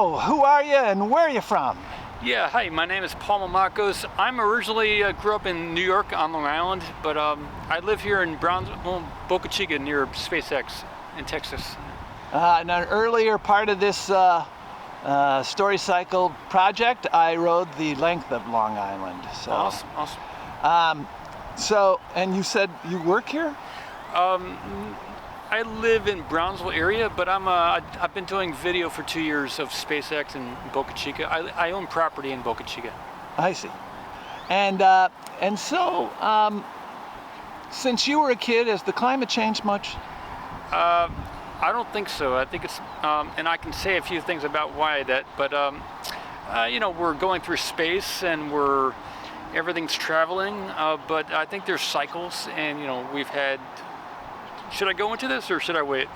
So, who are you and where are you from? Yeah, hi, my name is Paul Mammakos. I'm originally grew up in New York on Long Island, but I live here in Boca Chica near SpaceX in Texas. In an earlier part of this StoryCycle project, I rode the length of Long Island. So, Awesome. And you said you work here? I live in Brownsville area, but I've been doing video for 2 years of SpaceX in Boca Chica. I own property in Boca Chica. I see. And so, since you were a kid, has the climate changed much? I don't think so. I think it's, and I can say a few things about why that, but you know, we're going through space and everything's traveling, but I think there's cycles, and you know, we've had. Should I go into this or should I wait?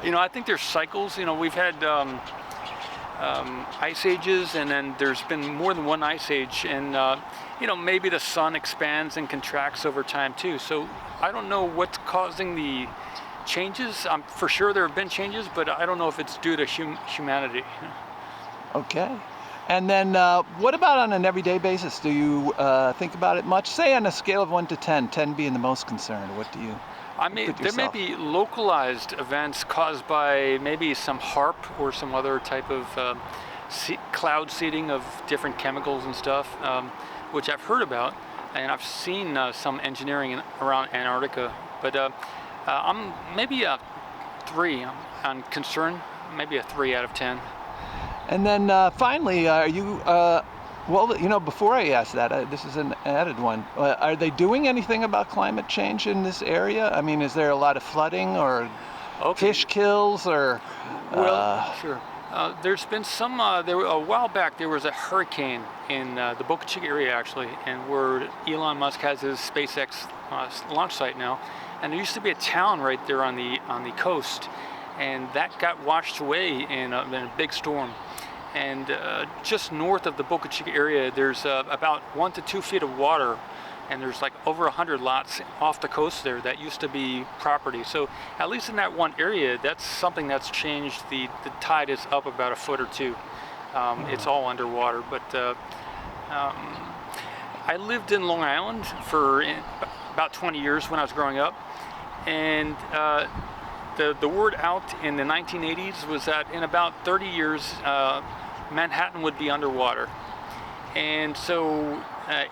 You know, I think there's cycles. You know, we've had ice ages, and then there's been more than one ice age, and you know, maybe the sun expands and contracts over time too. So I don't know what's causing the changes. For sure there have been changes, but I don't know if it's due to humanity. Okay. And then what about on an everyday basis? Do you think about it much? Say on a scale of 1 to 10, 10 being the most concerned, what do you? There may be localized events caused by maybe some HARP or some other type of cloud seeding of different chemicals and stuff, which I've heard about, and I've seen some engineering around Antarctica. But I'm maybe a 3 on concern, maybe a 3 out of 10. And then finally, are you? Well, you know, before I ask that, this is an added one. Are they doing anything about climate change in this area? I mean, is there a lot of flooding or fish kills or? Well, sure. There's been some. A while back, there was a hurricane in the Boca Chica area, actually, and where Elon Musk has his SpaceX launch site now. And there used to be a town right there on the coast, and that got washed away in a big storm. And just north of the Boca Chica area, there's about 1 to 2 feet of water, and there's like over 100 lots off the coast there that used to be property. So at least in that one area, that's something that's changed. The tide is up about a foot or two. It's all underwater. But I lived in Long Island for about 20 years when I was growing up, and the word out in the 1980s was that in about 30 years, Manhattan would be underwater. And so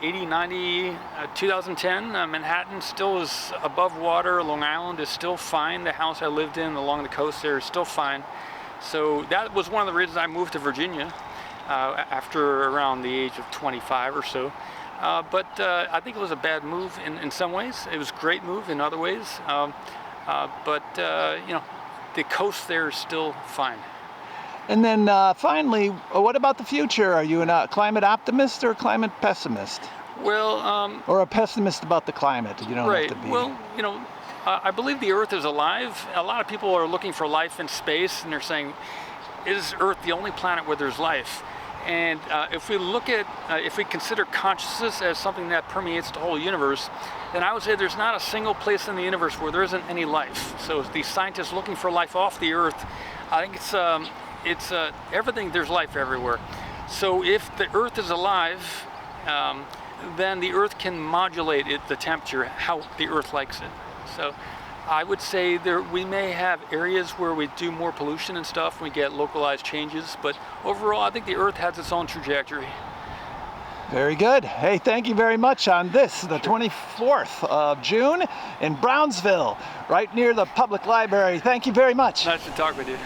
80, 90, 2010, Manhattan still is above water. Long Island is still fine. The house I lived in along the coast there is still fine. So that was one of the reasons I moved to Virginia after around the age of 25 or so. But I think it was a bad move in some ways. It was a great move in other ways. But you know, the coast there is still fine. And then finally, what about the future? Are you a climate optimist or a climate pessimist? Well, or a pessimist about the climate? You don't right. have to be. Well, you know, I believe the Earth is alive. A lot of people are looking for life in space, and they're saying, "Is Earth the only planet where there's life?" And if we look at, if we consider consciousness as something that permeates the whole universe, then I would say there's not a single place in the universe where there isn't any life. So these scientists looking for life off the Earth, I think it's everything. There's life everywhere. So if the Earth is alive, then the Earth can modulate the temperature how the Earth likes it. So I would say we may have areas where we do more pollution and stuff, we get localized changes, but overall I think the Earth has its own trajectory. Very good. Hey, thank you very much on this, the 24th of June in Brownsville, right near the public library. Thank you very much. Nice to talk with you.